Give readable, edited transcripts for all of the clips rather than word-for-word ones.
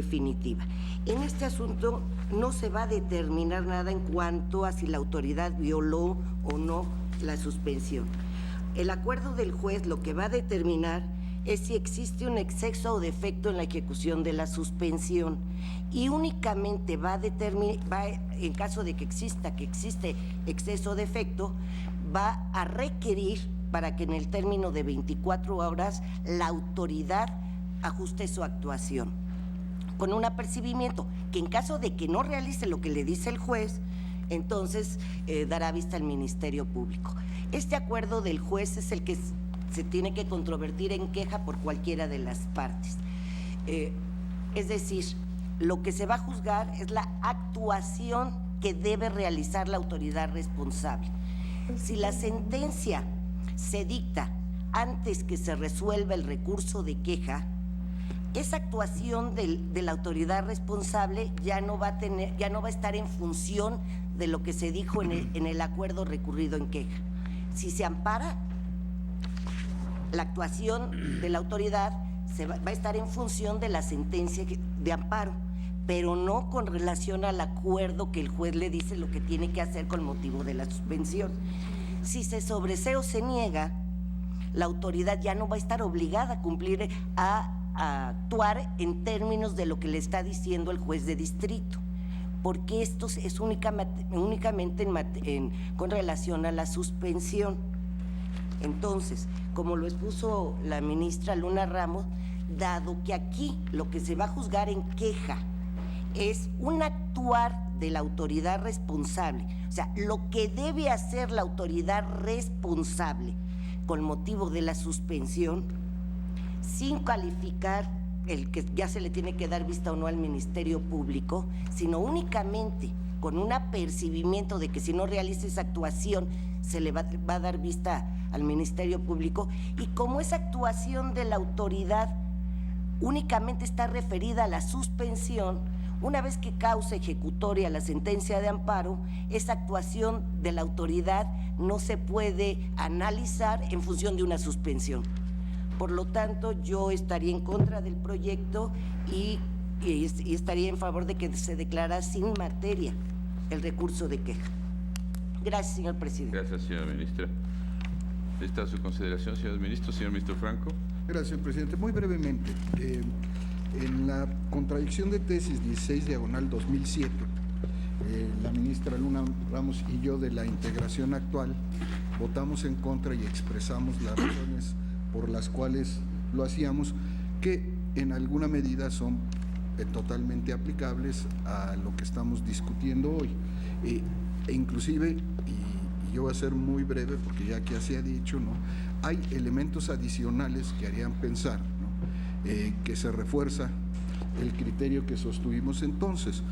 definitiva. En este asunto no se va a determinar nada en cuanto a si la autoridad violó o no la suspensión. El acuerdo del juez lo que va a determinar es si existe un exceso o defecto en la ejecución de la suspensión, y únicamente va a determinar, en caso de que existe exceso o defecto, va a requerir para que en el término de 24 horas la autoridad ajuste su actuación con un apercibimiento que en caso de que no realice lo que le dice el juez, entonces dará vista al Ministerio Público. Este acuerdo del juez es el que se tiene que controvertir en queja por cualquiera de las partes. Es decir, lo que se va a juzgar es la actuación que debe realizar la autoridad responsable. Si la sentencia se dicta antes que se resuelva el recurso de queja, esa actuación de la autoridad responsable ya no va a estar en función de lo que se dijo en el acuerdo recurrido en queja. Si se ampara, la actuación de la autoridad va a estar en función de la sentencia de amparo, pero no con relación al acuerdo que el juez le dice lo que tiene que hacer con motivo de la suspensión. Si se sobresee o se niega, la autoridad ya no va a estar obligada a cumplir, a actuar en términos de lo que le está diciendo el juez de distrito, porque esto es únicamente con relación a la suspensión. Entonces, como lo expuso la ministra Luna Ramos, dado que aquí lo que se va a juzgar en queja es un actuar de la autoridad responsable, o sea, lo que debe hacer la autoridad responsable con motivo de la suspensión, sin calificar el que ya se le tiene que dar vista o no al Ministerio Público, sino únicamente con un apercibimiento de que si no realiza esa actuación se le va a dar vista al Ministerio Público, y como esa actuación de la autoridad únicamente está referida a la suspensión, una vez que causa ejecutoria la sentencia de amparo, esa actuación de la autoridad no se puede analizar en función de una suspensión. Por lo tanto, yo estaría en contra del proyecto y estaría en favor de que se declara sin materia el recurso de queja. Gracias, señor presidente. Gracias, señora ministra. ¿Está a su consideración, señor ministro? Señor ministro Franco. Gracias, señor presidente. Muy brevemente, en la contradicción de tesis 16/2007, la ministra Luna Ramos y yo de la integración actual votamos en contra y expresamos las razones por las cuales lo hacíamos, que en alguna medida son totalmente aplicables a lo que estamos discutiendo hoy. E inclusive, y yo voy a ser muy breve porque ya que se ha dicho, ¿no?, hay elementos adicionales que harían pensar, ¿no?, que se refuerza el criterio que sostuvimos entonces.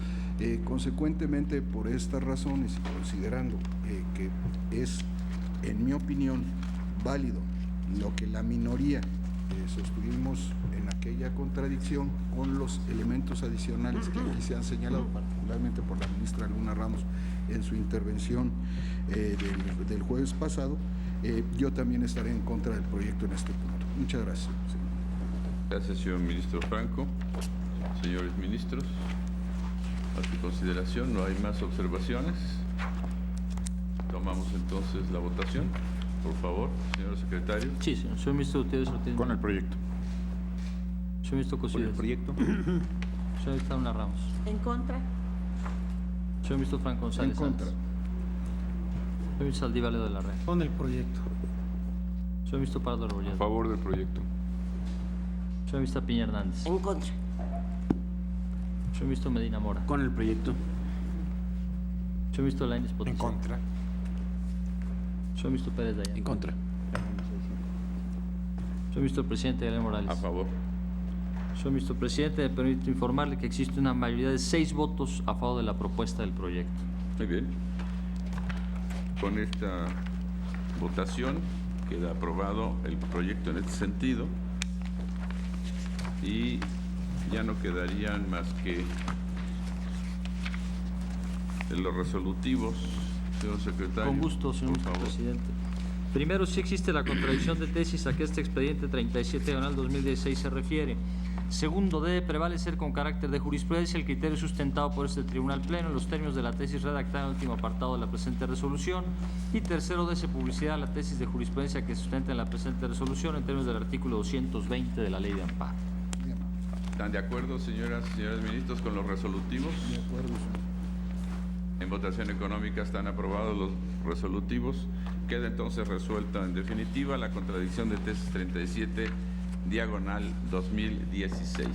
Consecuentemente, por estas razones y considerando que es, en mi opinión, válido lo que la minoría sostuvimos en aquella contradicción con los elementos adicionales que aquí se han señalado, particularmente por la ministra Luna Ramos en su intervención del jueves pasado, yo también estaré en contra del proyecto en este punto. Muchas gracias. Gracias, señor ministro Franco. Señores ministros, a su consideración, ¿no hay más observaciones? Tomamos entonces la votación. Por favor, señor secretario. Sí, señor. Señor ministro, ustedes lo tienen. Con el proyecto. Señor ministro Cosío. Con el proyecto. Señor ministro Luna Ramos. En contra. Señor ministro Franco González. En contra. Sánchez. Señor ministro Saldívar de la Red. Con el proyecto. Señor ministro Pardo A Rebolledo. favor del proyecto. Señor ministro Piña Hernández. En contra. Señor ministro Medina Mora. Con el proyecto. Señor ministro Lainez Potosí. En contra. Señor ministro Pérez Dayán. En contra. Señor ministro presidente Gabriel Morales. A favor. Señor ministro presidente, me permito informarle que existe una mayoría de 6 votos a favor de la propuesta del proyecto. Muy bien. Con esta votación queda aprobado el proyecto en este sentido y ya no quedarían más que los resolutivos. Señor secretario. Con gusto, señor por favor. presidente. Primero, sí existe la contradicción de tesis a que este expediente 37/2016 se refiere. Segundo, debe prevalecer con carácter de jurisprudencia el criterio sustentado por este Tribunal Pleno en los términos de la tesis redactada en el último apartado de la presente resolución. Y tercero, debe publicidad la tesis de jurisprudencia que sustenta en la presente resolución en términos del artículo 220 de la Ley de Amparo. Bien. ¿Están de acuerdo, señoras y señores ministros, con los resolutivos? De acuerdo, señor. En votación económica están aprobados los resolutivos. Queda entonces resuelta en definitiva la contradicción de tesis 37, diagonal 2016.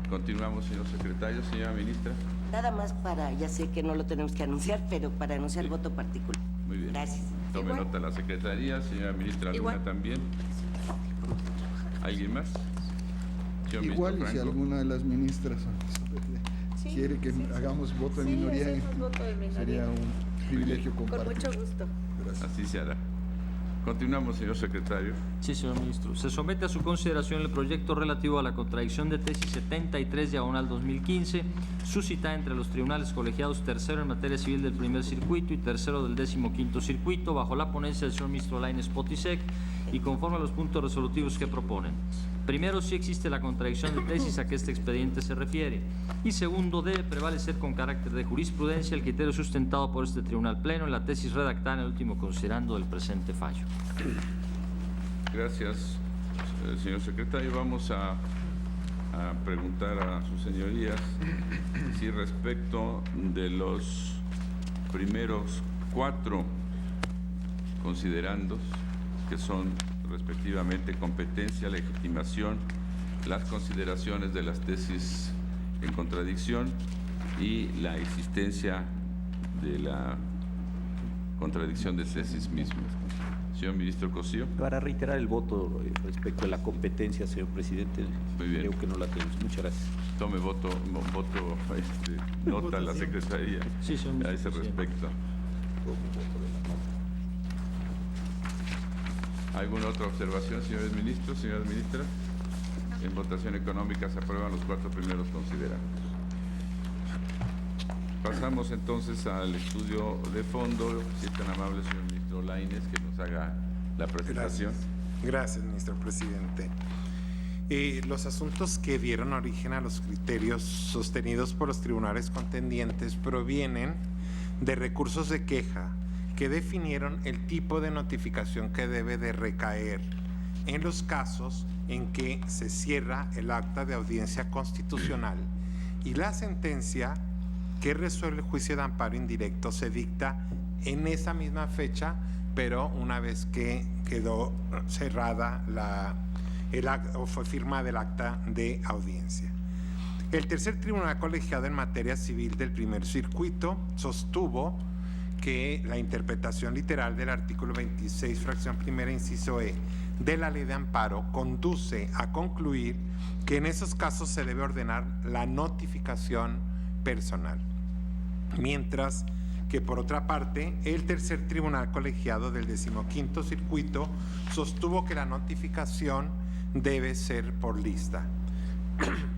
Continuamos, señor secretario. Señora ministra. Nada más para, ya sé que no lo tenemos que anunciar, pero para anunciar el voto particular. Muy bien. Gracias. Tome Igual. nota la secretaría. Señora ministra Luna Igual. también. ¿Alguien más? Señor Igual, y ministro si Franco. alguna de las ministras Sí, quiere que sí, sí. hagamos voto de Sí, minoría, hacemos voto de minoría. sería un privilegio Con compartir. mucho gusto. Gracias. Así se hará. Continuamos, señor secretario. Sí, señor ministro. Se somete a su consideración el proyecto relativo a la contradicción de tesis 73, diagonal 2015, suscitada entre los tribunales colegiados tercero en materia civil del primer circuito y tercero del 15º circuito, bajo la ponencia del señor ministro Lainez Potisek y conforme a los puntos resolutivos que proponen. Primero, si existe la contradicción de tesis a que este expediente se refiere. Y segundo, debe prevalecer con carácter de jurisprudencia el criterio sustentado por este Tribunal Pleno en la tesis redactada en el último considerando del presente fallo. Gracias, señor secretario. Vamos a preguntar a sus señorías si respecto de los primeros 4 considerandos, que son respectivamente competencia, legitimación, las consideraciones de las tesis en contradicción y la existencia de la contradicción de tesis mismas. Señor ministro Cosío. Para reiterar el voto respecto a la competencia, señor presidente, Muy bien. creo que no la tenemos. Muchas gracias. Tome nota la secretaría Sí, señor a ministro ese presidente. respecto. ¿Alguna otra observación, señores ministros, señoras ministras? En votación económica se aprueban los 4 primeros considerandos. Pasamos entonces al estudio de fondo. Si es tan amable, señor ministro Lainez, que nos haga la presentación. Gracias, ministro presidente. Los asuntos que dieron origen a los criterios sostenidos por los tribunales contendientes provienen de recursos de queja que definieron el tipo de notificación que debe de recaer en los casos en que se cierra el acta de audiencia constitucional y la sentencia que resuelve el juicio de amparo indirecto se dicta en esa misma fecha, pero una vez que quedó cerrada o fue firmada el acta de audiencia. El tercer tribunal colegiado en materia civil del primer circuito sostuvo que la interpretación literal del artículo 26, fracción primera, inciso E, de la Ley de Amparo conduce a concluir que en esos casos se debe ordenar la notificación personal. Mientras que, por otra parte, el tercer tribunal colegiado del 15º circuito sostuvo que la notificación debe ser por lista.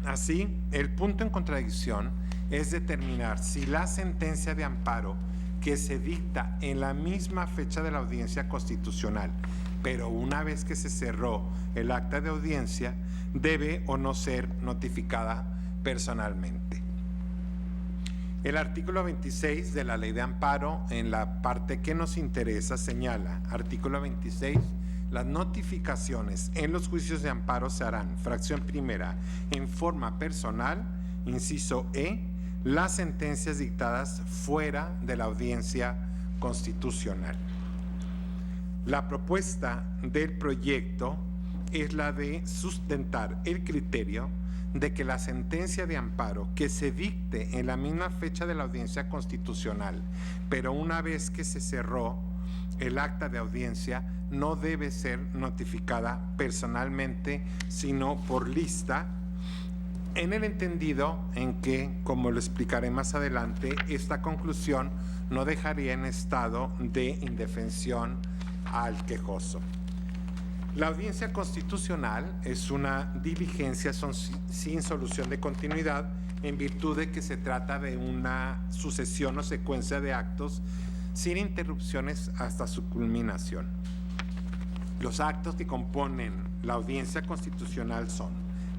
Así, el punto en contradicción es determinar si la sentencia de amparo que se dicta en la misma fecha de la audiencia constitucional, pero una vez que se cerró el acta de audiencia, debe o no ser notificada personalmente. El artículo 26 de la Ley de Amparo, en la parte que nos interesa, señala, artículo 26, las notificaciones en los juicios de amparo se harán, fracción primera, en forma personal, inciso E, las sentencias dictadas fuera de la audiencia constitucional. La propuesta del proyecto es la de sustentar el criterio de que la sentencia de amparo que se dicte en la misma fecha de la audiencia constitucional, pero una vez que se cerró el acta de audiencia, no debe ser notificada personalmente, sino por lista, en el entendido en que, como lo explicaré más adelante, esta conclusión no dejaría en estado de indefensión al quejoso. La audiencia constitucional es una diligencia sin solución de continuidad, en virtud de que se trata de una sucesión o secuencia de actos sin interrupciones hasta su culminación. Los actos que componen la audiencia constitucional son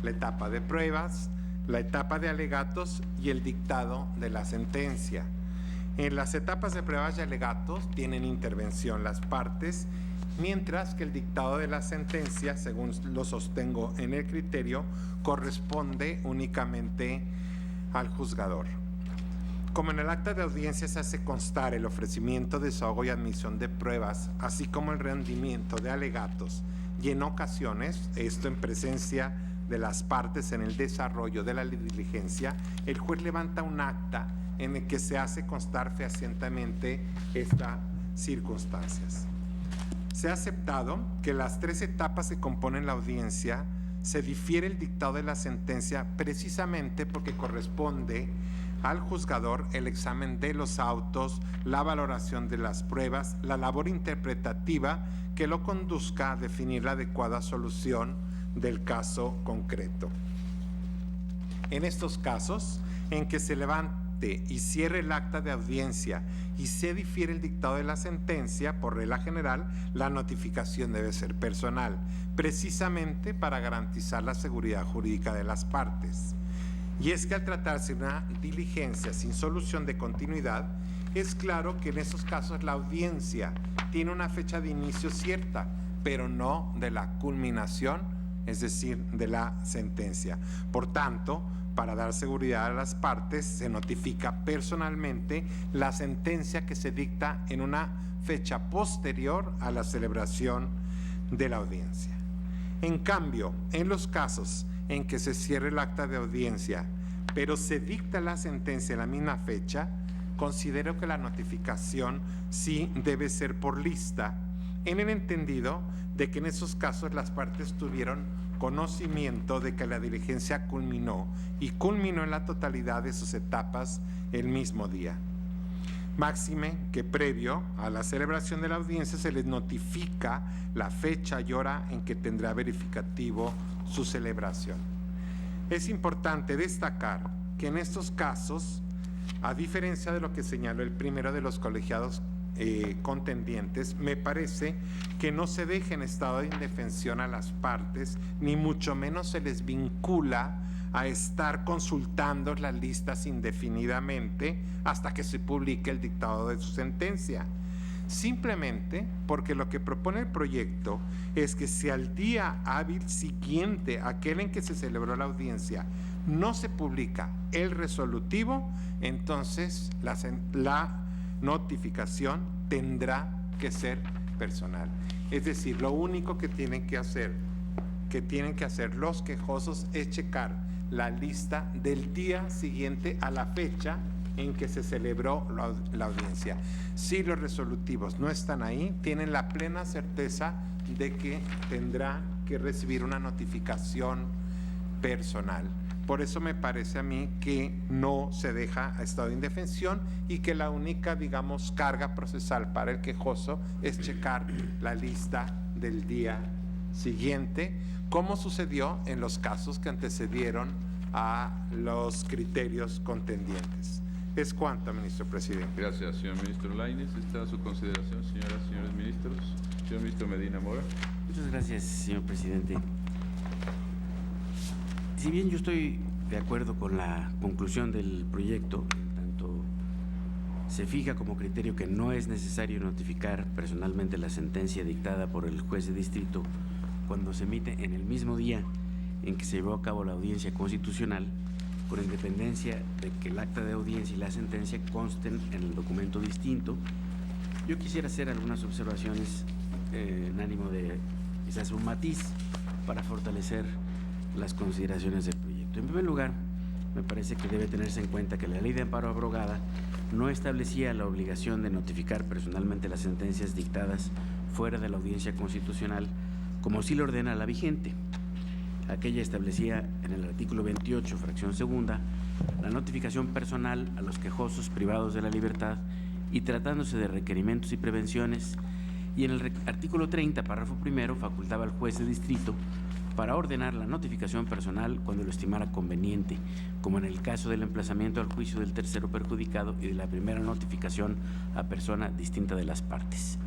la etapa de pruebas, la etapa de alegatos y el dictado de la sentencia. En las etapas de pruebas y alegatos tienen intervención las partes, mientras que el dictado de la sentencia, según lo sostengo en el criterio, corresponde únicamente al juzgador. Como en el acta de audiencia se hace constar el ofrecimiento, desahogo y admisión de pruebas, así como el rendimiento de alegatos, y en ocasiones, esto en presencia de las partes en el desarrollo de la diligencia, el juez levanta un acta en el que se hace constar fehacientemente estas circunstancias. Se ha aceptado que las 3 etapas que componen la audiencia se difiere el dictado de la sentencia precisamente porque corresponde al juzgador el examen de los autos, la valoración de las pruebas, la labor interpretativa que lo conduzca a definir la adecuada solución del caso concreto. En estos casos, en que se levante y cierre el acta de audiencia y se difiere el dictado de la sentencia, por regla general, la notificación debe ser personal, precisamente para garantizar la seguridad jurídica de las partes. Y es que al tratarse de una diligencia sin solución de continuidad, es claro que en esos casos la audiencia tiene una fecha de inicio cierta, pero no de la culminación, es decir, de la sentencia. Por tanto, para dar seguridad a las partes, se notifica personalmente la sentencia que se dicta en una fecha posterior a la celebración de la audiencia. En cambio, en los casos en que se cierre el acta de audiencia, pero se dicta la sentencia en la misma fecha, considero que la notificación sí debe ser por lista, en el entendido de que en esos casos las partes tuvieron conocimiento de que la diligencia culminó y culminó en la totalidad de sus etapas el mismo día. Máxime que previo a la celebración de la audiencia se les notifica la fecha y hora en que tendrá verificativo su celebración. Es importante destacar que en estos casos, a diferencia de lo que señaló el primero de los colegiados contendientes, me parece que no se deja en estado de indefensión a las partes, ni mucho menos se les vincula a estar consultando las listas indefinidamente hasta que se publique el dictado de su sentencia. Simplemente porque lo que propone el proyecto es que si al día hábil siguiente a aquel en que se celebró la audiencia no se publica el resolutivo, entonces la notificación tendrá que ser personal. Es decir, lo único que tienen que hacer los quejosos es checar la lista del día siguiente a la fecha en que se celebró la audiencia. Si los resolutivos no están ahí, tienen la plena certeza de que tendrá que recibir una notificación personal. Por eso me parece a mí que no se deja a estado de indefensión y que la única, digamos, carga procesal para el quejoso es checar la lista del día siguiente, como sucedió en los casos que antecedieron a los criterios contendientes. Es cuanto, ministro presidente. Gracias, señor ministro Lainez. ¿Está a su consideración, señoras y señores ministros? Señor ministro Medina Mora. Muchas gracias, señor presidente. Si bien yo estoy de acuerdo con la conclusión del proyecto, en tanto se fija como criterio que no es necesario notificar personalmente la sentencia dictada por el juez de distrito cuando se emite en el mismo día en que se llevó a cabo la audiencia constitucional, con independencia de que el acta de audiencia y la sentencia consten en el documento distinto, yo quisiera hacer algunas observaciones en ánimo de quizás un matiz para fortalecer las consideraciones del proyecto. En primer lugar, me parece que debe tenerse en cuenta que la ley de amparo abrogada no establecía la obligación de notificar personalmente las sentencias dictadas fuera de la audiencia constitucional, como sí lo ordena la vigente. Aquella establecía en el artículo 28, fracción segunda, la notificación personal a los quejosos privados de la libertad y tratándose de requerimientos y prevenciones, y en el artículo 30, párrafo primero, facultaba al juez de distrito para ordenar la notificación personal cuando lo estimara conveniente, como en el caso del emplazamiento al juicio del tercero perjudicado y de la primera notificación a persona distinta de las partes.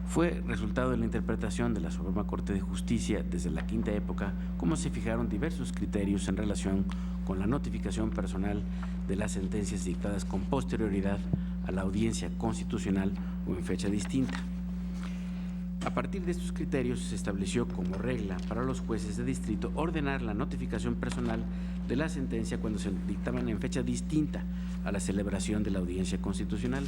fue resultado de la interpretación de la Suprema Corte de Justicia desde la quinta época, cómo se fijaron diversos criterios en relación con la notificación personal de las sentencias dictadas con posterioridad a la audiencia constitucional o en fecha distinta. A partir de estos criterios se estableció como regla para los jueces de distrito ordenar la notificación personal de la sentencia cuando se dictaban en fecha distinta a la celebración de la audiencia constitucional.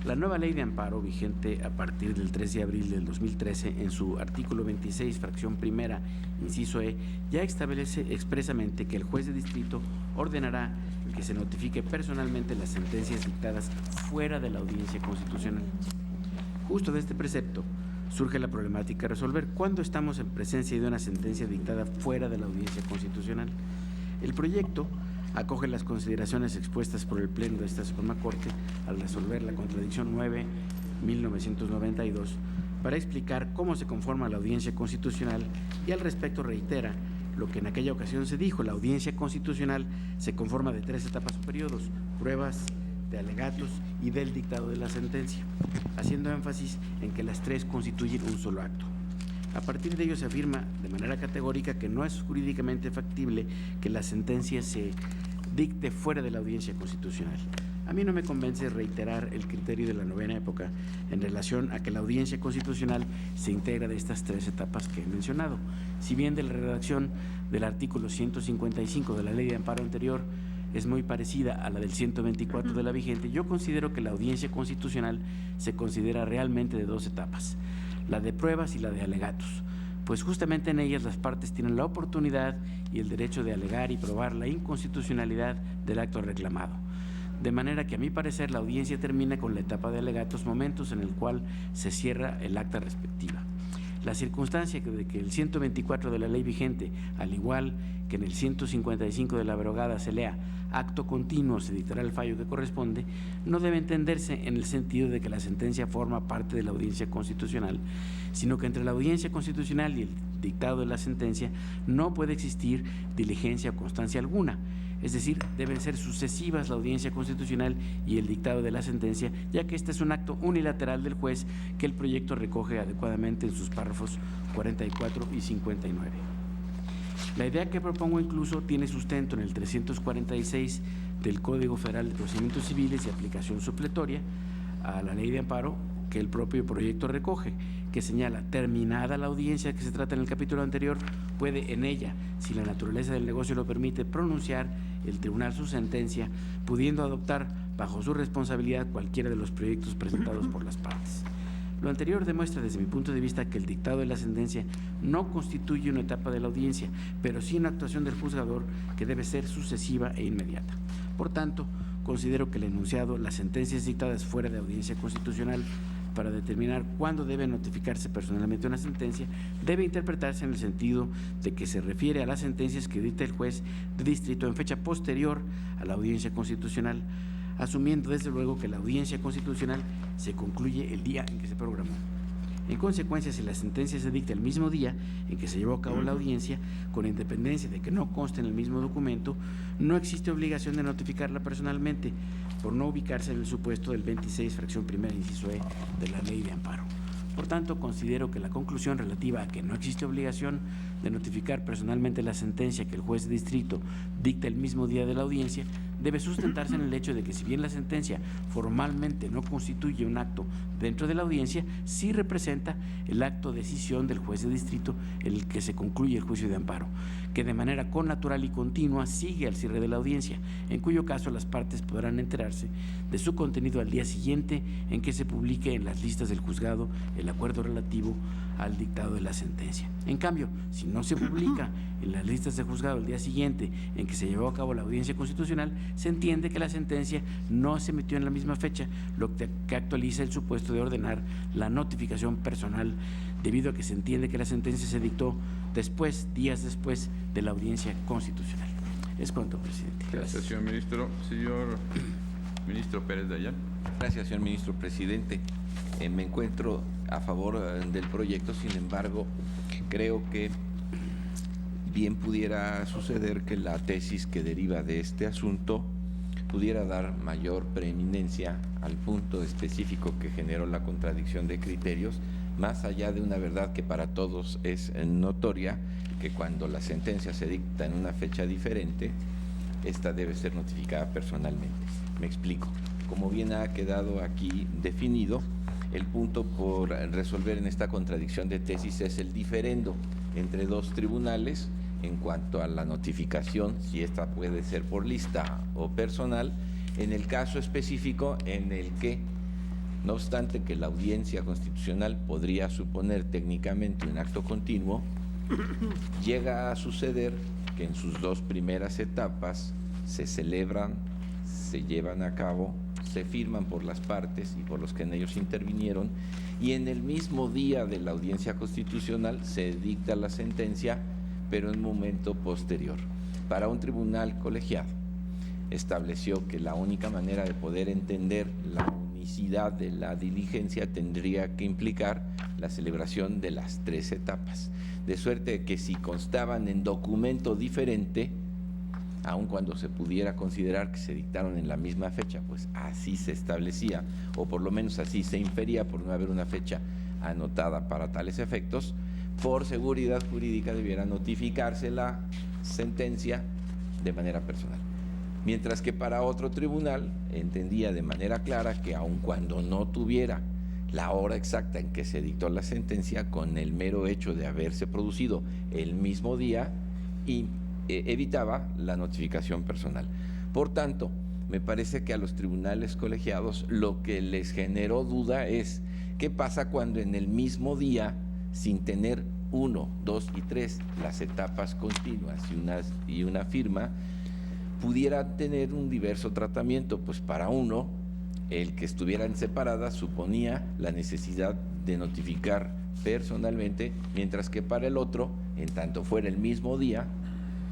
La nueva ley de amparo, vigente a partir del 3 de abril del 2013, en su artículo 26, fracción primera, inciso E, ya establece expresamente que el juez de distrito ordenará que se notifique personalmente las sentencias dictadas fuera de la audiencia constitucional. Justo de este precepto surge la problemática a resolver cuando estamos en presencia de una sentencia dictada fuera de la audiencia constitucional. El proyecto acoge las consideraciones expuestas por el Pleno de esta Suprema Corte al resolver la contradicción 9/1992 para explicar cómo se conforma la audiencia constitucional y al respecto reitera lo que en aquella ocasión se dijo: la audiencia constitucional se conforma de 3 etapas o periodos: pruebas, de alegatos y del dictado de la sentencia, haciendo énfasis en que las 3 constituyen un solo acto. A partir de ello se afirma de manera categórica que no es jurídicamente factible que la sentencia se dicte fuera de la audiencia constitucional. A mí no me convence reiterar el criterio de la novena época en relación a que la audiencia constitucional se integra de estas 3 etapas que he mencionado. Si bien de la redacción del artículo 155 de la ley de amparo anterior es muy parecida a la del 124 de la vigente, yo considero que la audiencia constitucional se considera realmente de 2 etapas: la de pruebas y la de alegatos, pues justamente en ellas las partes tienen la oportunidad y el derecho de alegar y probar la inconstitucionalidad del acto reclamado. De manera que, a mi parecer, la audiencia termina con la etapa de alegatos, momentos en el cual se cierra el acta respectiva. La circunstancia de que el 124 de la ley vigente, al igual que en el 155 de la abrogada, se lea acto continuo se dictará el fallo que corresponde, no debe entenderse en el sentido de que la sentencia forma parte de la audiencia constitucional, sino que entre la audiencia constitucional y el dictado de la sentencia no puede existir diligencia o constancia alguna. Es decir, deben ser sucesivas la audiencia constitucional y el dictado de la sentencia, ya que este es un acto unilateral del juez que el proyecto recoge adecuadamente en sus párrafos 44 y 59. La idea que propongo incluso tiene sustento en el 346 del Código Federal de Procedimientos Civiles y aplicación supletoria a la ley de amparo que el propio proyecto recoge, que señala: terminada la audiencia que se trata en el capítulo anterior, puede en ella, si la naturaleza del negocio lo permite, pronunciar el tribunal su sentencia, pudiendo adoptar bajo su responsabilidad cualquiera de los proyectos presentados por las partes. Lo anterior demuestra desde mi punto de vista que el dictado de la sentencia no constituye una etapa de la audiencia, pero sí una actuación del juzgador que debe ser sucesiva e inmediata. Por tanto, considero que el enunciado, las sentencias dictadas fuera de audiencia constitucional, para determinar cuándo debe notificarse personalmente una sentencia, debe interpretarse en el sentido de que se refiere a las sentencias que dicta el juez de distrito en fecha posterior a la audiencia constitucional, asumiendo desde luego que la audiencia constitucional se concluye el día en que se programó. En consecuencia, si la sentencia se dicta el mismo día en que se llevó a cabo la audiencia, con independencia de que no conste en el mismo documento, no existe obligación de notificarla personalmente, por no ubicarse en el supuesto del 26, fracción primera, inciso E, de la ley de amparo. Por tanto, considero que la conclusión relativa a que no existe obligación de notificar personalmente la sentencia que el juez de distrito dicta el mismo día de la audiencia debe sustentarse en el hecho de que, si bien la sentencia formalmente no constituye un acto dentro de la audiencia, sí representa el acto de decisión del juez de distrito en el que se concluye el juicio de amparo, que de manera connatural y continua sigue al cierre de la audiencia, en cuyo caso las partes podrán enterarse de su contenido al día siguiente en que se publique en las listas del juzgado el acuerdo relativo al dictado de la sentencia. En cambio, si no se publica en las listas del juzgado el día siguiente en que se llevó a cabo la audiencia constitucional, se entiende que la sentencia no se emitió en la misma fecha, lo que actualiza el supuesto de ordenar la notificación personal, debido a que se entiende que la sentencia se dictó después, días después de la audiencia constitucional. Es cuanto, presidente. Gracias, señor ministro. Señor ministro Pérez Dayán. Gracias, señor ministro presidente. Me encuentro a favor del proyecto, sin embargo, creo que bien pudiera suceder que la tesis que deriva de este asunto pudiera dar mayor preeminencia al punto específico que generó la contradicción de criterios, más allá de una verdad que para todos es notoria, que cuando la sentencia se dicta en una fecha diferente, esta debe ser notificada personalmente. Me explico. Como bien ha quedado aquí definido, el punto por resolver en esta contradicción de tesis es el diferendo entre dos tribunales en cuanto a la notificación, si esta puede ser por lista o personal, en el caso específico en el que, no obstante que la audiencia constitucional podría suponer técnicamente un acto continuo, llega a suceder que en sus dos primeras etapas se celebran, se llevan a cabo, se firman por las partes y por los que en ellos intervinieron, y en el mismo día de la audiencia constitucional se dicta la sentencia, pero en un momento posterior. Para un tribunal colegiado estableció que la única manera de poder entender la unicidad de la diligencia tendría que implicar la celebración de las tres etapas, de suerte que si constaban en documento diferente, aun cuando se pudiera considerar que se dictaron en la misma fecha, pues así se establecía, o por lo menos así se infería por no haber una fecha anotada para tales efectos, por seguridad jurídica debiera notificarse la sentencia de manera personal. Mientras que para otro tribunal entendía de manera clara que aun cuando no tuviera la hora exacta en que se dictó la sentencia, con el mero hecho de haberse producido el mismo día, y evitaba la notificación personal. Por tanto, me parece que a los tribunales colegiados lo que les generó duda es qué pasa cuando en el mismo día, sin tener 1, 2 y 3, las etapas continuas y una firma, pudiera tener un diverso tratamiento. Pues para uno, el que estuvieran separadas suponía la necesidad de notificar personalmente, mientras que para el otro, en tanto fuera el mismo día,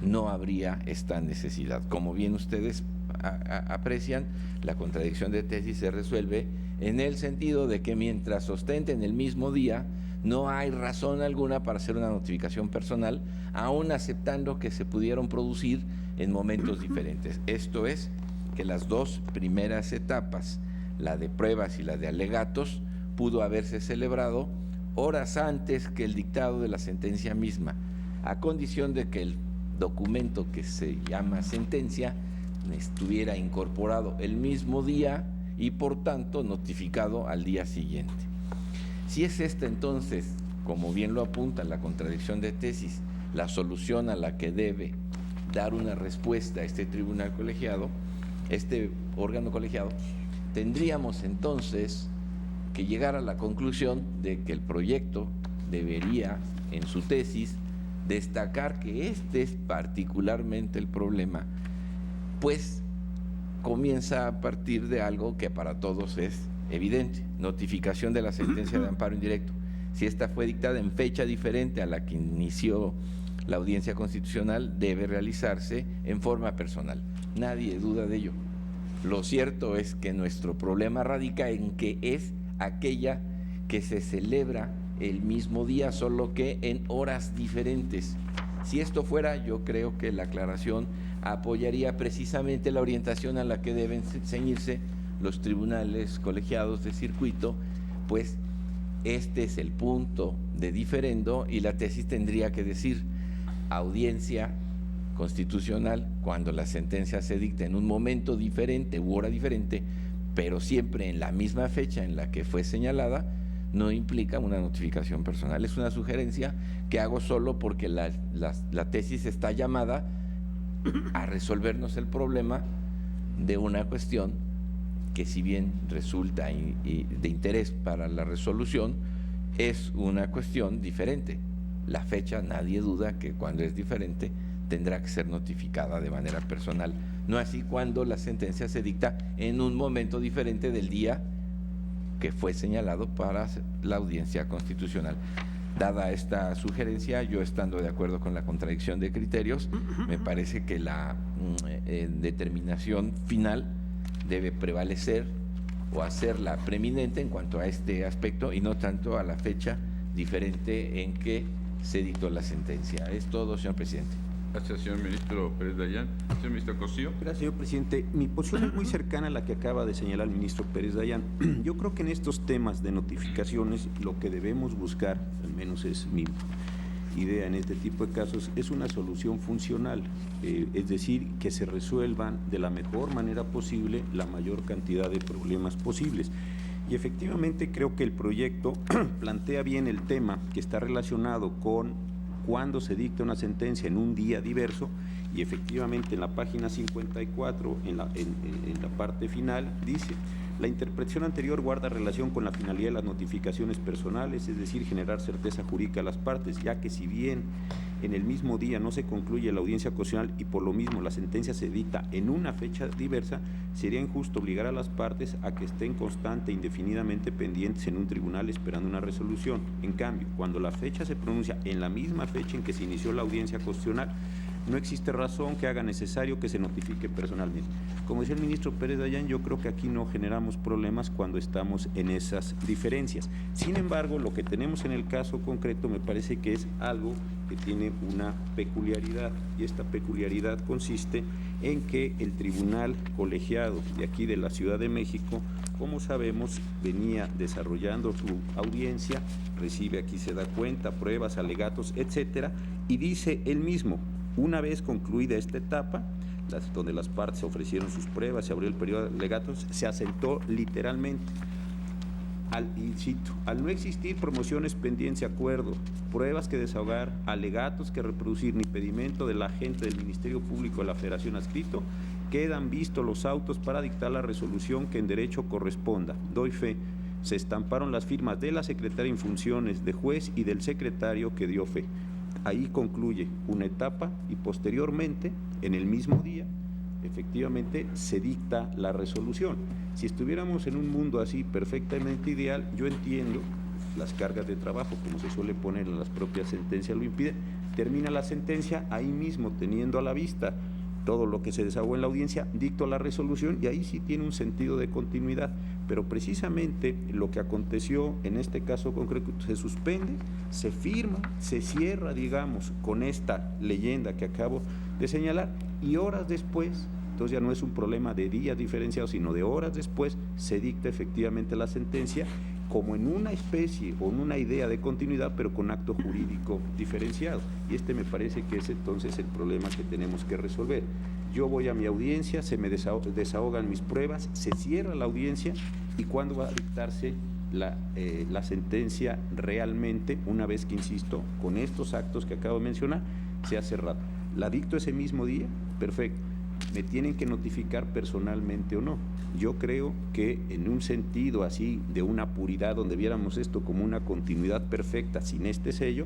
no habría esta necesidad. Como bien ustedes aprecian, la contradicción de tesis se resuelve en el sentido de que mientras ostenten el mismo día, no hay razón alguna para hacer una notificación personal, aún aceptando que se pudieron producir en momentos diferentes. Esto es, que las dos primeras etapas, la de pruebas y la de alegatos, pudo haberse celebrado horas antes que el dictado de la sentencia misma, a condición de que el documento que se llama sentencia estuviera incorporado el mismo día y por tanto notificado al día siguiente. Si es esta entonces, como bien lo apunta la contradicción de tesis, la solución a la que debe dar una respuesta a este tribunal colegiado, este órgano colegiado, tendríamos entonces que llegar a la conclusión de que el proyecto debería, en su tesis, destacar que este es particularmente el problema, pues comienza a partir de algo que para todos es evidente: notificación de la sentencia de amparo indirecto. Si esta fue dictada en fecha diferente a la que inició la audiencia constitucional, debe realizarse en forma personal. Nadie duda de ello. Lo cierto es que nuestro problema radica en que es aquella que se celebra el mismo día, solo que en horas diferentes. Si esto fuera, yo creo que la aclaración apoyaría precisamente la orientación a la que deben ceñirse los tribunales colegiados de circuito, pues este es el punto de diferendo y la tesis tendría que decir: audiencia constitucional, cuando la sentencia se dicta en un momento diferente u hora diferente, pero siempre en la misma fecha en la que fue señalada, no implica una notificación personal. Es una sugerencia que hago solo porque la tesis está llamada a resolvernos el problema de una cuestión que, si bien resulta de interés para la resolución, es una cuestión diferente. La fecha, nadie duda que cuando es diferente tendrá que ser notificada de manera personal, no así cuando la sentencia se dicta en un momento diferente del día que fue señalado para la audiencia constitucional. Dada esta sugerencia, yo estando de acuerdo con la contradicción de criterios, me parece que la determinación final debe prevalecer o hacerla preeminente en cuanto a este aspecto y no tanto a la fecha diferente en que se dictó la sentencia. Es todo, señor presidente. Gracias, señor ministro Pérez Dayán. Señor ministro Cosío. Gracias, señor presidente. Mi posición es muy cercana a la que acaba de señalar el ministro Pérez Dayán. Yo creo que en estos temas de notificaciones lo que debemos buscar, al menos es mi idea en este tipo de casos, es una solución funcional, es decir, que se resuelvan de la mejor manera posible la mayor cantidad de problemas posibles. Y efectivamente creo que el proyecto plantea bien el tema que está relacionado con cuando se dicta una sentencia en un día diverso, y efectivamente en la página 54, en la parte final, dice: la interpretación anterior guarda relación con la finalidad de las notificaciones personales, es decir, generar certeza jurídica a las partes, ya que si bien en el mismo día no se concluye la audiencia constitucional y por lo mismo la sentencia se dicta en una fecha diversa, sería injusto obligar a las partes a que estén constante e indefinidamente pendientes en un tribunal esperando una resolución. En cambio, cuando la fecha se pronuncia en la misma fecha en que se inició la audiencia constitucional, no existe razón que haga necesario que se notifique personalmente. Como decía el ministro Pérez Dayán, yo creo que aquí no generamos problemas cuando estamos en esas diferencias. Sin embargo, lo que tenemos en el caso concreto me parece que es algo que tiene una peculiaridad, y esta peculiaridad consiste en que el tribunal colegiado de aquí de la Ciudad de México, como sabemos, venía desarrollando su audiencia, recibe, aquí se da cuenta, pruebas, alegatos, etcétera, y dice él mismo: una vez concluida esta etapa, donde las partes ofrecieron sus pruebas, se abrió el periodo de alegatos, se asentó literalmente, y cito: al no existir promociones pendientes de acuerdo, pruebas que desahogar, alegatos que reproducir, ni pedimento del agente del Ministerio Público de la Federación adscrito, quedan vistos los autos para dictar la resolución que en derecho corresponda. Doy fe. Se estamparon las firmas de la secretaria en funciones, de juez y del secretario que dio fe. Ahí concluye una etapa y posteriormente, en el mismo día, efectivamente se dicta la resolución. Si estuviéramos en un mundo así perfectamente ideal, yo entiendo, las cargas de trabajo, como se suele poner en las propias sentencias lo impiden, termina la sentencia ahí mismo, teniendo a la vista todo lo que se desahogó en la audiencia, dicto la resolución y ahí sí tiene un sentido de continuidad. Pero precisamente lo que aconteció en este caso concreto, se suspende, se firma, se cierra, digamos, con esta leyenda que acabo de señalar, y horas después, entonces ya no es un problema de días diferenciados, sino de horas después, se dicta efectivamente la sentencia, como en una especie o en una idea de continuidad, pero con acto jurídico diferenciado. Y este me parece que es entonces el problema que tenemos que resolver. Yo voy a mi audiencia, se me desahogan mis pruebas, se cierra la audiencia, y ¿cuándo va a dictarse la sentencia realmente? Una vez que, insisto, con estos actos que acabo de mencionar, se ha cerrado. ¿La dicto ese mismo día? Perfecto. ¿Me tienen que notificar personalmente o no? Yo creo que en un sentido así de una puridad, donde viéramos esto como una continuidad perfecta sin este sello,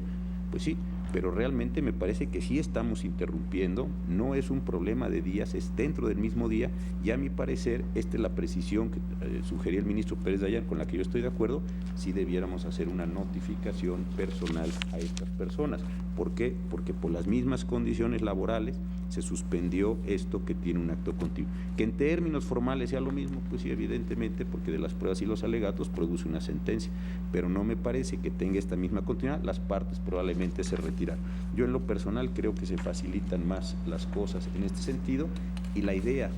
pues sí, pero realmente me parece que sí estamos interrumpiendo, no es un problema de días, es dentro del mismo día, y a mi parecer, esta es la precisión que sugería el ministro Pérez Dayán, con la que yo estoy de acuerdo, si debiéramos hacer una notificación personal a estas personas. ¿Por qué? Porque por las mismas condiciones laborales se suspendió esto que tiene un acto continuo. Que en términos formales sea lo mismo, pues sí, evidentemente, porque de las pruebas y los alegatos produce una sentencia, pero no me parece que tenga esta misma continuidad, las partes probablemente se retiran. Yo en lo personal creo que se facilitan más las cosas en este sentido, y la idea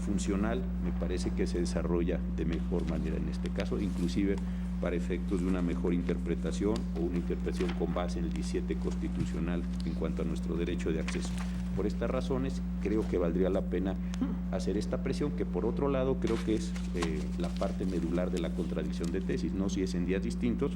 funcional me parece que se desarrolla de mejor manera en este caso, inclusive para efectos de una mejor interpretación o una interpretación con base en el 17 constitucional en cuanto a nuestro derecho de acceso. Por estas razones creo que valdría la pena hacer esta presión, que por otro lado creo que es la parte medular de la contradicción de tesis, no si es en días distintos,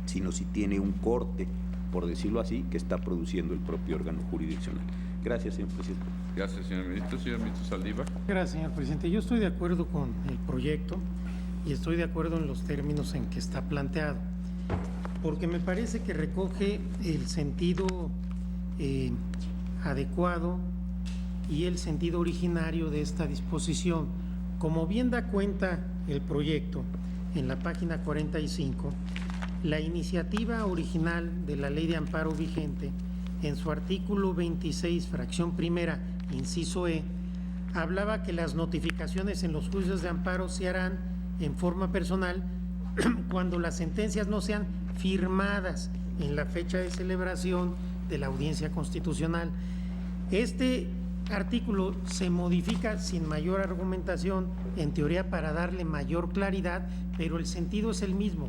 sino si tiene un corte, por decirlo así, que está produciendo el propio órgano jurisdiccional. Gracias, señor presidente. Gracias, señor ministro. Señor ministro Saldívar. Gracias, señor presidente. Yo estoy de acuerdo con el proyecto y estoy de acuerdo en los términos en que está planteado, porque me parece que recoge el sentido adecuado y el sentido originario de esta disposición. Como bien da cuenta el proyecto en la página 45, la iniciativa original de la Ley de Amparo vigente, en su artículo 26, fracción primera, inciso E, hablaba que las notificaciones en los juicios de amparo se harán en forma personal cuando las sentencias no sean firmadas en la fecha de celebración de la audiencia constitucional. Este artículo se modifica sin mayor argumentación, en teoría para darle mayor claridad, pero el sentido es el mismo,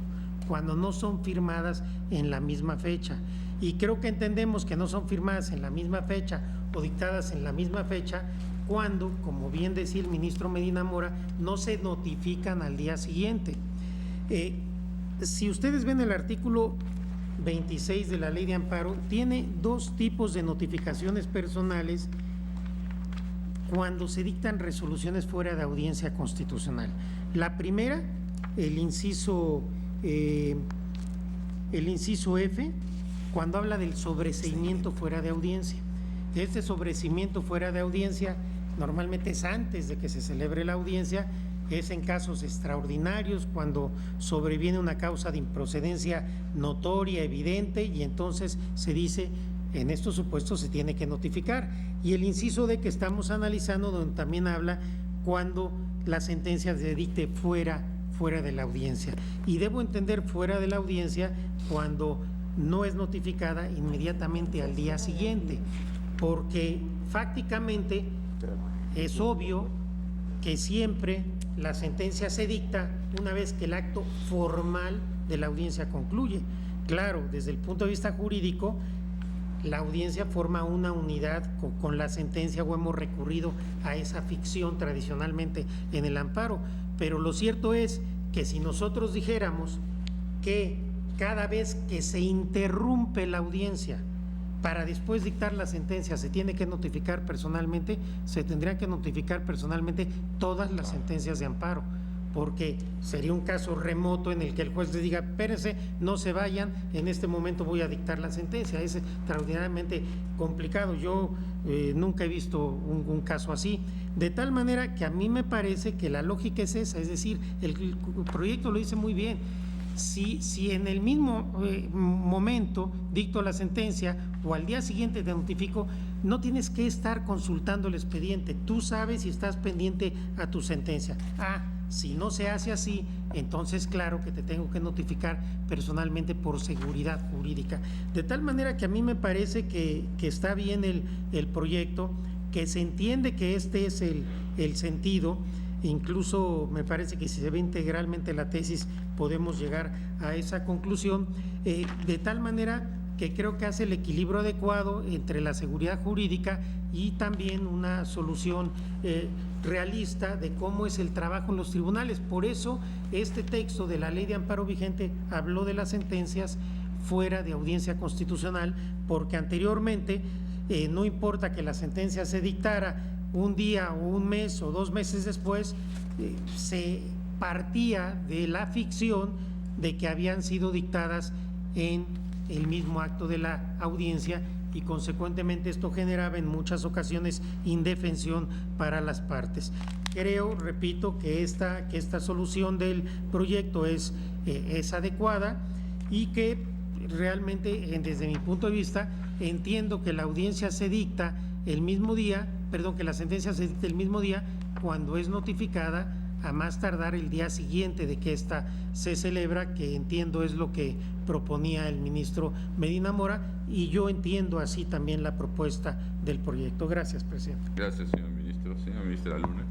cuando no son firmadas en la misma fecha. Y creo que entendemos que no son firmadas en la misma fecha o dictadas en la misma fecha cuando, como bien decía el ministro Medina Mora, no se notifican al día siguiente. Si ustedes ven el artículo 26 de la Ley de Amparo, tiene dos tipos de notificaciones personales cuando se dictan resoluciones fuera de audiencia constitucional. La primera, el inciso F, cuando habla del sobreseimiento fuera de audiencia. Este sobreseimiento fuera de audiencia normalmente es antes de que se celebre la audiencia, es en casos extraordinarios, cuando sobreviene una causa de improcedencia notoria, evidente, y entonces se dice, en estos supuestos se tiene que notificar. Y el inciso D que estamos analizando, donde también habla cuando la sentencia se dicte fuera de la audiencia. Y debo entender fuera de la audiencia cuando no es notificada inmediatamente al día siguiente, porque fácticamente es obvio que siempre la sentencia se dicta una vez que el acto formal de la audiencia concluye. Claro, desde el punto de vista jurídico, la audiencia forma una unidad con la sentencia, o hemos recurrido a esa ficción tradicionalmente en el amparo, pero lo cierto es que si nosotros dijéramos que cada vez que se interrumpe la audiencia para después dictar la sentencia se tiene que notificar personalmente, se tendrían que notificar personalmente todas las sentencias de amparo, porque sería un caso remoto en el que el juez le diga, espérense, no se vayan, en este momento voy a dictar la sentencia. Es extraordinariamente complicado. Yo nunca he visto un caso así, de tal manera que a mí me parece que la lógica es esa, es decir, el proyecto lo dice muy bien. Si en el mismo momento dicto la sentencia o al día siguiente te notifico, no tienes que estar consultando el expediente, tú sabes si estás pendiente a tu sentencia. Si no se hace así, entonces claro que te tengo que notificar personalmente por seguridad jurídica. De tal manera que a mí me parece que está bien el proyecto, que se entiende que este es el sentido. Incluso me parece que si se ve integralmente la tesis podemos llegar a esa conclusión, de tal manera que creo que hace el equilibrio adecuado entre la seguridad jurídica y también una solución realista de cómo es el trabajo en los tribunales. Por eso este texto de la Ley de Amparo vigente habló de las sentencias fuera de audiencia constitucional, porque anteriormente no importa que la sentencia se dictara un día o un mes o 2 meses después, se partía de la ficción de que habían sido dictadas en el mismo acto de la audiencia, y consecuentemente esto generaba en muchas ocasiones indefensión para las partes. Creo, repito, que esta solución del proyecto es adecuada y que realmente, desde mi punto de vista, entiendo que la audiencia se dicta el mismo día, que la sentencia se dicta el mismo día cuando es notificada, a más tardar el día siguiente de que ésta se celebra, que entiendo es lo que proponía el ministro Medina Mora, y yo entiendo así también la propuesta del proyecto. Gracias, presidente. Gracias, señor ministro. Señora ministra Luna.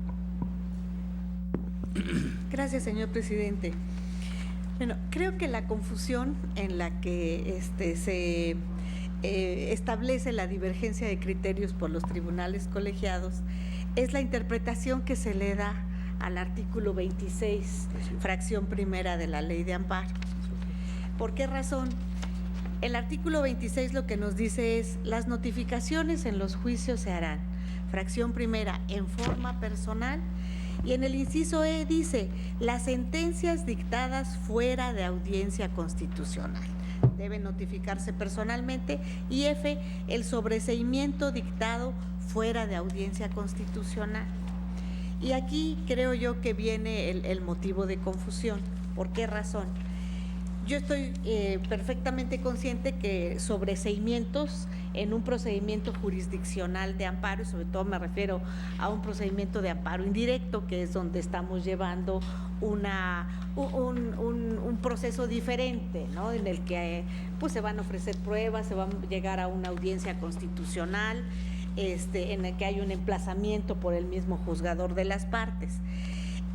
Gracias, señor presidente. Bueno, creo que la confusión en la que se establece la divergencia de criterios por los tribunales colegiados es la interpretación que se le da al artículo 26, fracción primera de la Ley de Amparo. ¿Por qué razón? El artículo 26 lo que nos dice es: las notificaciones en los juicios se harán, fracción primera, en forma personal, y en el inciso E dice: las sentencias dictadas fuera de audiencia constitucional deben notificarse personalmente, y F, el sobreseimiento dictado fuera de audiencia constitucional. Y aquí creo yo que viene el motivo de confusión. ¿Por qué razón? Yo estoy perfectamente consciente que sobreseimientos en un procedimiento jurisdiccional de amparo, y sobre todo me refiero a un procedimiento de amparo indirecto, que es donde estamos llevando un proceso diferente, ¿no? En el que pues se van a ofrecer pruebas, se va a llegar a una audiencia constitucional. en el que hay un emplazamiento por el mismo juzgador de las partes.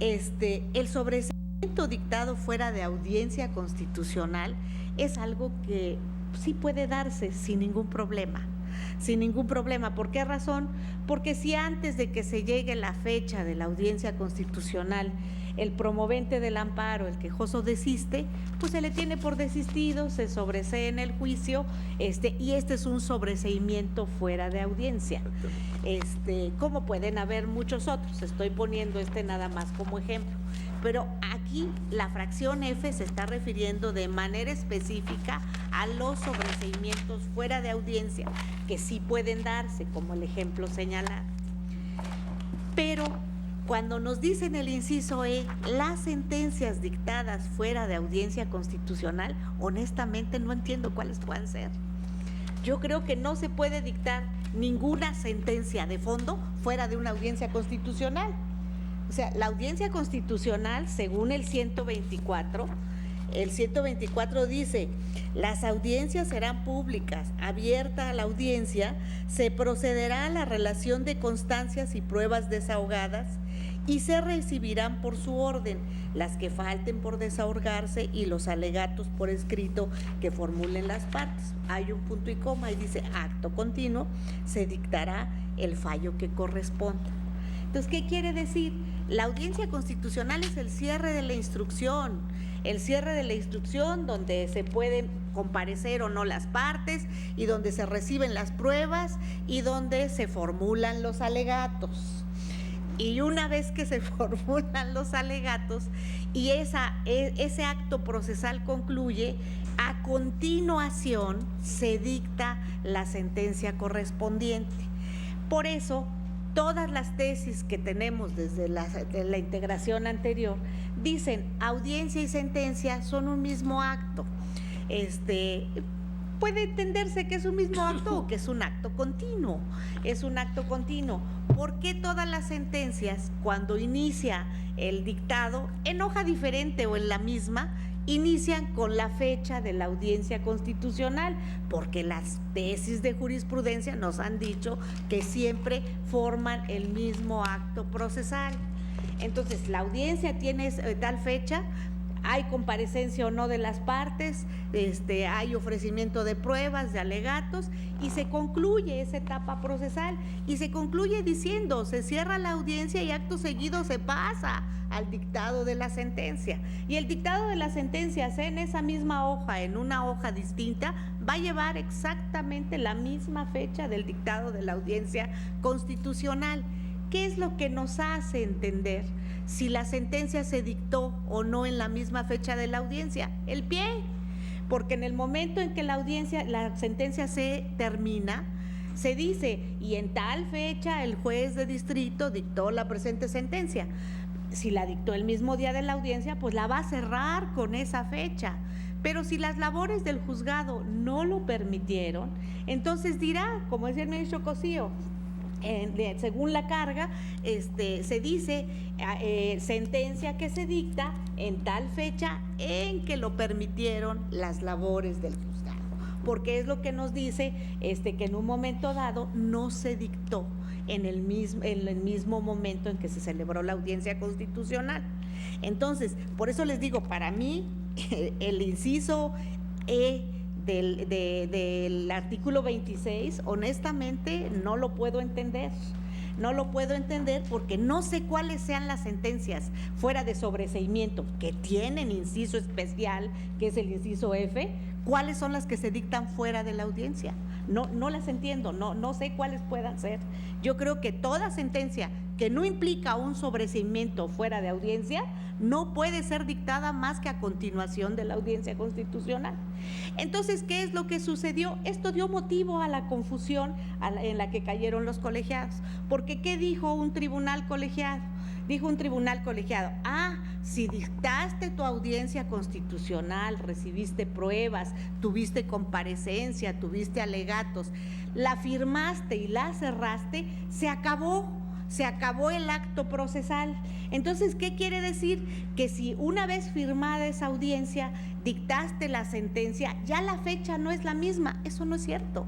El sobreseimiento dictado fuera de audiencia constitucional es algo que sí puede darse sin ningún problema. Sin ningún problema. ¿Por qué razón? Porque si antes de que se llegue la fecha de la audiencia constitucional, el promovente del amparo, el quejoso, desiste, pues se le tiene por desistido, se sobresee en el juicio, y este es un sobreseimiento fuera de audiencia. Como pueden haber muchos otros, estoy poniendo nada más como ejemplo. Pero aquí la fracción F se está refiriendo de manera específica a los sobreseimientos fuera de audiencia, que sí pueden darse, como el ejemplo señalado. Pero cuando nos dicen el inciso E, las sentencias dictadas fuera de audiencia constitucional, honestamente no entiendo cuáles puedan ser. Yo creo que no se puede dictar ninguna sentencia de fondo fuera de una audiencia constitucional. O sea, la audiencia constitucional, según el 124 dice: las audiencias serán públicas, abierta a la audiencia, se procederá a la relación de constancias y pruebas desahogadas y se recibirán por su orden las que falten por desahogarse y los alegatos por escrito que formulen las partes. Hay un punto y coma y dice: acto continuo, se dictará el fallo que corresponda. Entonces, ¿qué quiere decir? La audiencia constitucional es el cierre de la instrucción, donde se pueden comparecer o no las partes y donde se reciben las pruebas y donde se formulan los alegatos. Y una vez que se formulan los alegatos y ese acto procesal concluye, a continuación se dicta la sentencia correspondiente. Por eso, todas las tesis que tenemos desde la integración anterior dicen audiencia y sentencia son un mismo acto. Puede entenderse que es un mismo acto o que es un acto continuo. Es un acto continuo. ¿Por qué todas las sentencias, cuando inicia el dictado, en hoja diferente o en la misma, inician con la fecha de la audiencia constitucional? Porque las tesis de jurisprudencia nos han dicho que siempre forman el mismo acto procesal. Entonces, la audiencia tiene tal fecha, hay comparecencia o no de las partes, hay ofrecimiento de pruebas, de alegatos, y se concluye esa etapa procesal, y se concluye diciendo: se cierra la audiencia y acto seguido se pasa al dictado de la sentencia. Y el dictado de la sentencia, sea en esa misma hoja, en una hoja distinta, va a llevar exactamente la misma fecha del dictado de la audiencia constitucional. ¿Qué es lo que nos hace entender si la sentencia se dictó o no en la misma fecha de la audiencia? El pie, porque en el momento en que la sentencia se termina, se dice: y en tal fecha el juez de distrito dictó la presente sentencia. Si la dictó el mismo día de la audiencia, pues la va a cerrar con esa fecha. Pero si las labores del juzgado no lo permitieron, entonces dirá, como decía el ministro Cosío, según la carga, se dice sentencia que se dicta en tal fecha en que lo permitieron las labores del juzgado, porque es lo que nos dice que en un momento dado no se dictó en el mismo momento en que se celebró la audiencia constitucional. Entonces, por eso les digo, para mí el inciso E del artículo 26, honestamente no lo puedo entender. No lo puedo entender porque no sé cuáles sean las sentencias fuera de sobreseimiento que tienen inciso especial, que es el inciso F, cuáles son las que se dictan fuera de la audiencia. No las entiendo, no sé cuáles puedan ser. Yo creo que toda sentencia que no implica un sobreseimiento fuera de audiencia no puede ser dictada más que a continuación de la audiencia constitucional. Entonces, ¿qué es lo que sucedió? Esto dio motivo a la confusión en la que cayeron los colegiados. Porque ¿qué dijo un tribunal colegiado? Dijo un tribunal colegiado: si dictaste tu audiencia constitucional, recibiste pruebas, tuviste comparecencia, tuviste alegatos, la firmaste y la cerraste, se acabó el acto procesal. Entonces, ¿qué quiere decir? Que si una vez firmada esa audiencia, dictaste la sentencia, ya la fecha no es la misma. Eso no es cierto.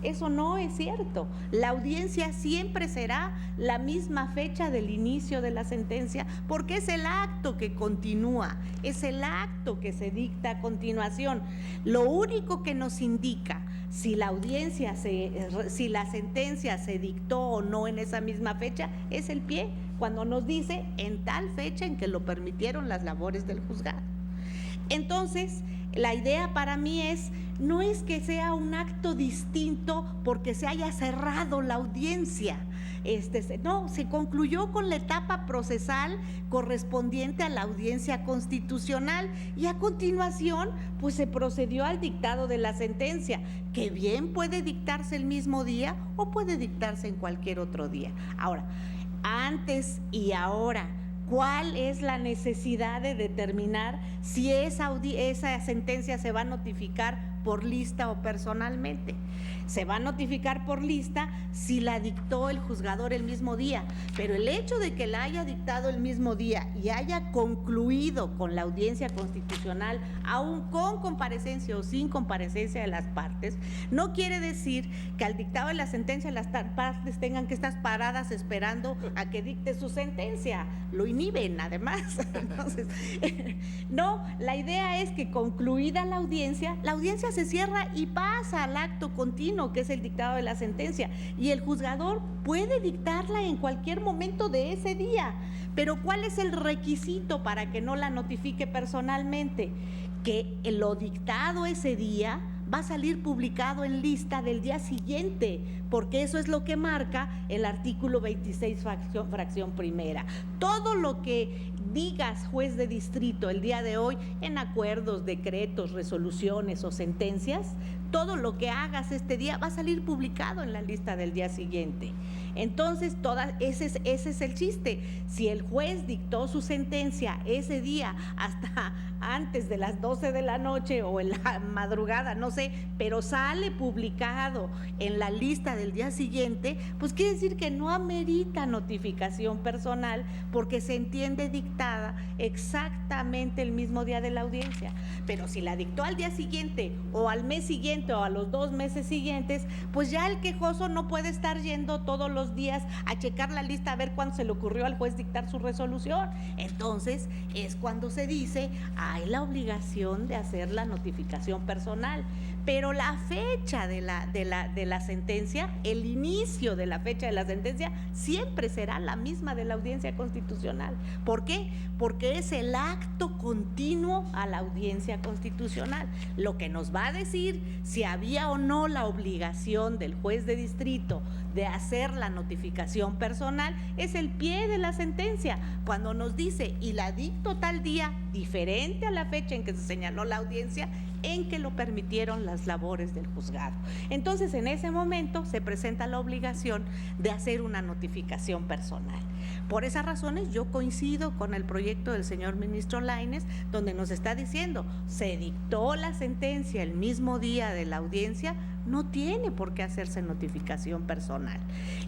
Eso no es cierto. La audiencia siempre será la misma fecha del inicio de la sentencia, porque es el acto que continúa, es el acto que se dicta a continuación. Lo único que nos indica si la sentencia se dictó o no en esa misma fecha es el pie, cuando nos dice en tal fecha en que lo permitieron las labores del juzgado. Entonces, la idea para mí no es que sea un acto distinto porque se haya cerrado la audiencia. No, se concluyó con la etapa procesal correspondiente a la audiencia constitucional y a continuación pues se procedió al dictado de la sentencia, que bien puede dictarse el mismo día o puede dictarse en cualquier otro día. Ahora, antes y ahora, ¿cuál es la necesidad de determinar si esa sentencia se va a notificar por lista o personalmente? Se va a notificar por lista si la dictó el juzgador el mismo día, pero el hecho de que la haya dictado el mismo día y haya concluido con la audiencia constitucional, aún con comparecencia o sin comparecencia de las partes, no quiere decir que al dictado de la sentencia las partes tengan que estar paradas esperando a que dicte su sentencia. Lo inhiben, además. Entonces, no, la idea es que concluida la audiencia se cierra y pasa al acto continuo, que es el dictado de la sentencia, y el juzgador puede dictarla en cualquier momento de ese día. Pero ¿cuál es el requisito para que no la notifique personalmente? Que lo dictado ese día va a salir publicado en lista del día siguiente, porque eso es lo que marca el artículo 26, fracción primera. Todo lo que digas, juez de distrito, el día de hoy, en acuerdos, decretos, resoluciones o sentencias, todo lo que hagas este día va a salir publicado en la lista del día siguiente. Entonces, ese es el chiste. Si el juez dictó su sentencia ese día hasta antes de las 12 de la noche o en la madrugada, no sé, pero sale publicado en la lista del día siguiente, pues quiere decir que no amerita notificación personal porque se entiende dictada exactamente el mismo día de la audiencia. Pero si la dictó al día siguiente o al mes siguiente o a los 2 meses siguientes, pues ya el quejoso no puede estar yendo todos los días a checar la lista a ver cuándo se le ocurrió al juez dictar su resolución. Entonces es cuando se dice hay la obligación de hacer la notificación personal, pero la fecha de la sentencia, el inicio de la fecha de la sentencia siempre será la misma de la audiencia constitucional. ¿Por qué? Porque es el acto continuo a la audiencia constitucional lo que nos va a decir si había o no la obligación del juez de distrito de hacer la notificación personal. Es el pie de la sentencia, cuando nos dice y la dicto tal día, diferente a la fecha en que se señaló la audiencia en que lo permitieron las labores del juzgado. Entonces, en ese momento se presenta la obligación de hacer una notificación personal. Por esas razones, yo coincido con el proyecto del señor ministro Lainez, donde nos está diciendo, se dictó la sentencia el mismo día de la audiencia, no tiene por qué hacerse notificación personal.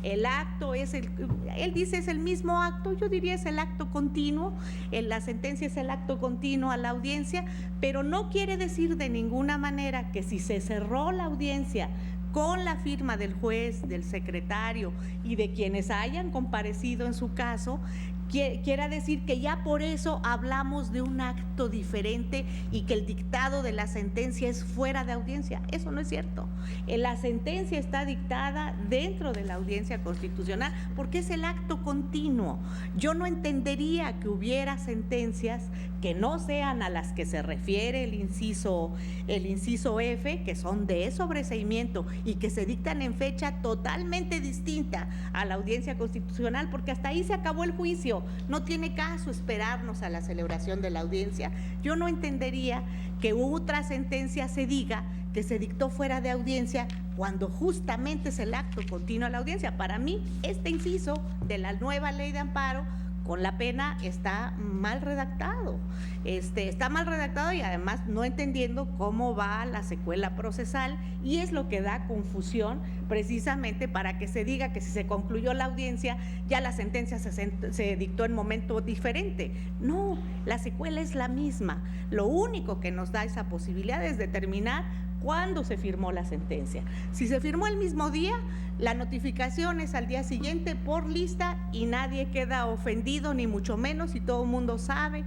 El acto él dice es el mismo acto, yo diría es el acto continuo, la sentencia es el acto continuo a la audiencia, pero no quiere decir de ninguna manera que si se cerró la audiencia con la firma del juez, del secretario y de quienes hayan comparecido en su caso, quiera decir que ya por eso hablamos de un acto diferente y que el dictado de la sentencia es fuera de audiencia. Eso no es cierto. La sentencia está dictada dentro de la audiencia constitucional porque es el acto continuo. Yo no entendería que hubiera sentencias que no sean a las que se refiere el inciso F, que son de sobreseimiento y que se dictan en fecha totalmente distinta a la audiencia constitucional, porque hasta ahí se acabó el juicio. No tiene caso esperarnos a la celebración de la audiencia. Yo no entendería que otra sentencia se diga que se dictó fuera de audiencia cuando justamente es el acto continuo a la audiencia. Para mí, este inciso de la nueva ley de amparo con la pena está mal redactado. Está mal redactado y además no entendiendo cómo va la secuela procesal, y es lo que da confusión precisamente para que se diga que si se concluyó la audiencia ya la sentencia se dictó en momento diferente. No, la secuela es la misma. Lo único que nos da esa posibilidad es determinar ¿Cuándo se firmó la sentencia? Si se firmó el mismo día, la notificación es al día siguiente por lista y nadie queda ofendido, ni mucho menos, y todo el mundo sabe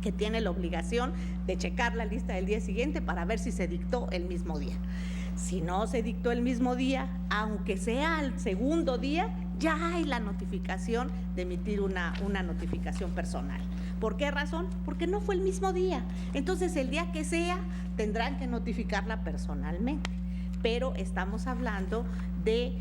que tiene la obligación de checar la lista del día siguiente para ver si se dictó el mismo día. Si no se dictó el mismo día, aunque sea al segundo día, ya hay la notificación de emitir una notificación personal. ¿Por qué razón? Porque no fue el mismo día. Entonces, el día que sea, tendrán que notificarla personalmente. Pero estamos hablando de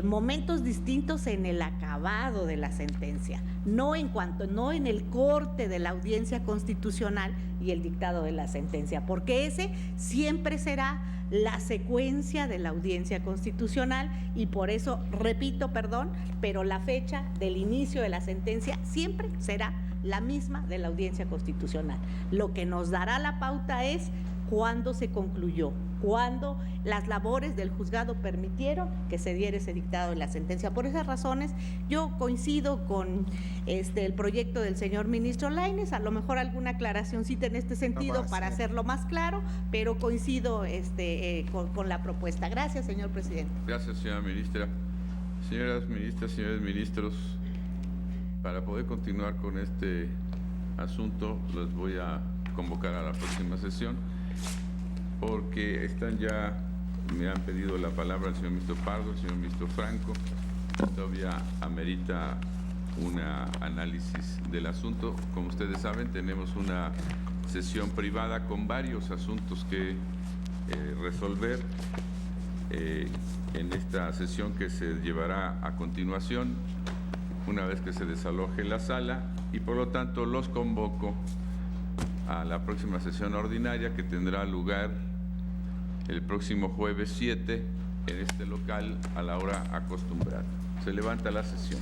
momentos distintos en el acabado de la sentencia, no en el corte de la audiencia constitucional y el dictado de la sentencia, porque ese siempre será la secuencia de la audiencia constitucional y por eso, repito, pero la fecha del inicio de la sentencia siempre será la misma de la audiencia constitucional. Lo que nos dará la pauta es cuándo se concluyó, cuándo las labores del juzgado permitieron que se diera ese dictado de la sentencia. Por esas razones, yo coincido con el proyecto del señor ministro Lainez, a lo mejor alguna aclaracióncita en este sentido para hacerlo más claro, pero coincido con la propuesta. Gracias, señor presidente. Gracias, señora ministra. Señoras ministras, señores ministros, para poder continuar con este asunto, los voy a convocar a la próxima sesión, porque me han pedido la palabra el señor ministro Pardo, el señor ministro Franco. Todavía amerita un análisis del asunto. Como ustedes saben, tenemos una sesión privada con varios asuntos que resolver en esta sesión que se llevará a continuación, una vez que se desaloje la sala, y por lo tanto los convoco a la próxima sesión ordinaria que tendrá lugar el próximo jueves 7 en este local a la hora acostumbrada. Se levanta la sesión.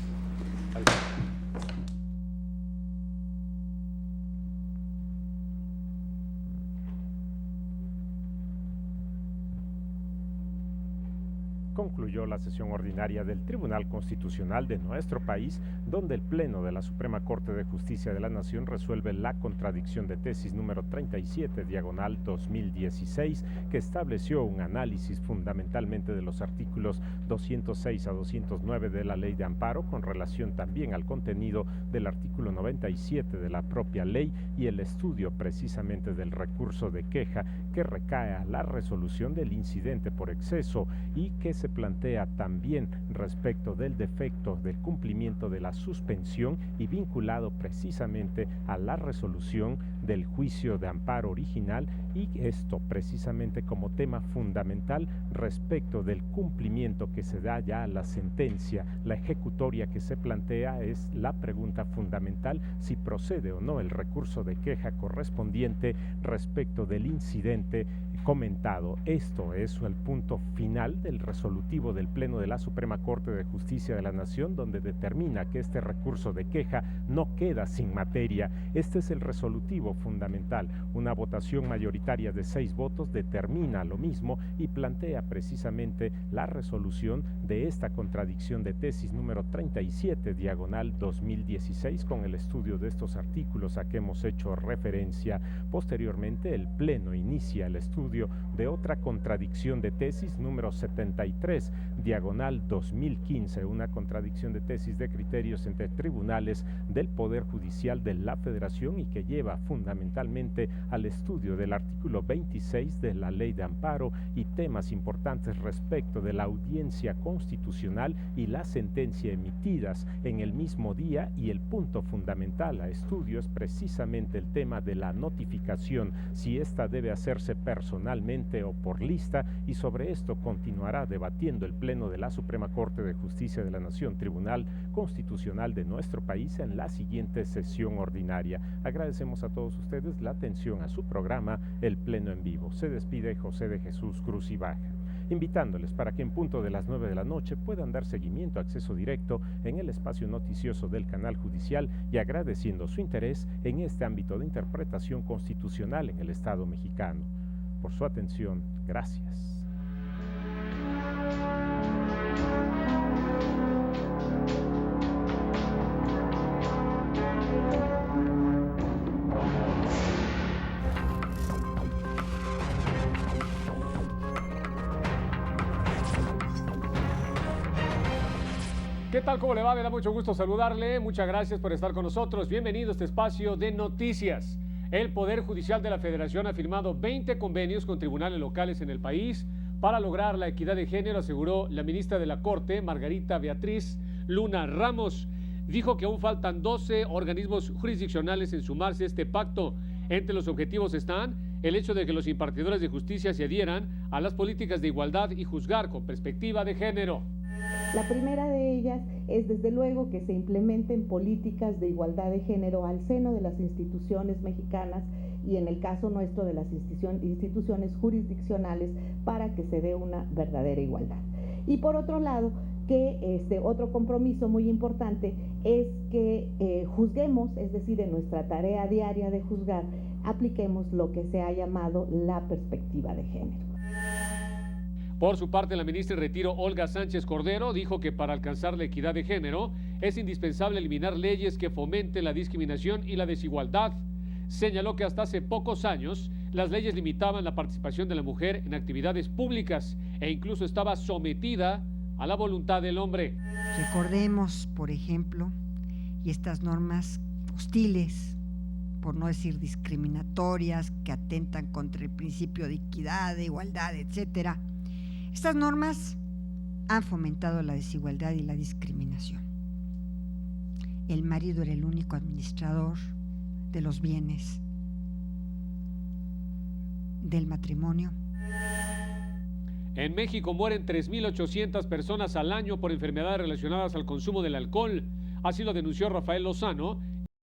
Concluyó la sesión ordinaria del Tribunal Constitucional de nuestro país, donde el Pleno de la Suprema Corte de Justicia de la Nación resuelve la contradicción de tesis número 37, diagonal 2016, que estableció un análisis fundamentalmente de los artículos 206 a 209 de la Ley de Amparo, con relación también al contenido del artículo 97 de la propia ley, y el estudio precisamente del recurso de queja que recae a la resolución del incidente por exceso y que se plantea también respecto del defecto del cumplimiento de la suspensión y vinculado precisamente a la resolución del juicio de amparo original, y esto precisamente como tema fundamental respecto del cumplimiento que se da ya a la sentencia. La ejecutoria que se plantea es la pregunta fundamental: si procede o no el recurso de queja correspondiente respecto del incidente comentado. Esto es el punto final del resolutivo del Pleno de la Suprema Corte de Justicia de la Nación, donde determina que este recurso de queja no queda sin materia. Este es el resolutivo fundamental. Una votación mayoritaria de 6 votos determina lo mismo y plantea precisamente la resolución de esta contradicción de tesis número 37, diagonal 2016, con el estudio de estos artículos a que hemos hecho referencia. Posteriormente, el Pleno inicia el estudio de otra contradicción de tesis número 73, diagonal 2015, una contradicción de tesis de criterios entre tribunales del Poder Judicial de la Federación y que lleva fundamentalmente al estudio del artículo 26 de la Ley de Amparo y temas importantes respecto de la audiencia constitucional y la sentencia emitidas en el mismo día, y el punto fundamental a estudio es precisamente el tema de la notificación, si ésta debe hacerse personalmente o por lista, y sobre esto continuará debatiendo el Pleno de la Suprema Corte de Justicia de la Nación, Tribunal Constitucional de nuestro país, en la siguiente sesión ordinaria. Agradecemos a todos ustedes la atención a su programa El Pleno en Vivo. Se despide José de Jesús Cruz y Baja, invitándoles para que en punto de las 9 de la noche puedan dar seguimiento a acceso directo en el espacio noticioso del canal judicial, y agradeciendo su interés en este ámbito de interpretación constitucional en el Estado mexicano. Por su atención, gracias. ¿Qué tal? ¿Cómo le va? Me da mucho gusto saludarle. Muchas gracias por estar con nosotros. Bienvenido a este espacio de noticias. El Poder Judicial de la Federación ha firmado 20 convenios con tribunales locales en el país para lograr la equidad de género, aseguró la ministra de la Corte, Margarita Beatriz Luna Ramos. Dijo que aún faltan 12 organismos jurisdiccionales en sumarse a este pacto. Entre los objetivos están el hecho de que los impartidores de justicia se adhieran a las políticas de igualdad y juzgar con perspectiva de género. La primera de ellas es, desde luego, que se implementen políticas de igualdad de género al seno de las instituciones mexicanas y, en el caso nuestro, de las instituciones jurisdiccionales, para que se dé una verdadera igualdad. Y por otro lado, que otro compromiso muy importante es que juzguemos, es decir, en nuestra tarea diaria de juzgar, apliquemos lo que se ha llamado la perspectiva de género. Por su parte, la ministra en retiro, Olga Sánchez Cordero, dijo que para alcanzar la equidad de género es indispensable eliminar leyes que fomenten la discriminación y la desigualdad. Señaló que hasta hace pocos años las leyes limitaban la participación de la mujer en actividades públicas e incluso estaba sometida a la voluntad del hombre. Recordemos, por ejemplo, y estas normas hostiles, por no decir discriminatorias, que atentan contra el principio de equidad, de igualdad, etcétera. Estas normas han fomentado la desigualdad y la discriminación. El marido era el único administrador de los bienes del matrimonio. En México mueren 3.800 personas al año por enfermedades relacionadas al consumo del alcohol. Así lo denunció Rafael Lozano,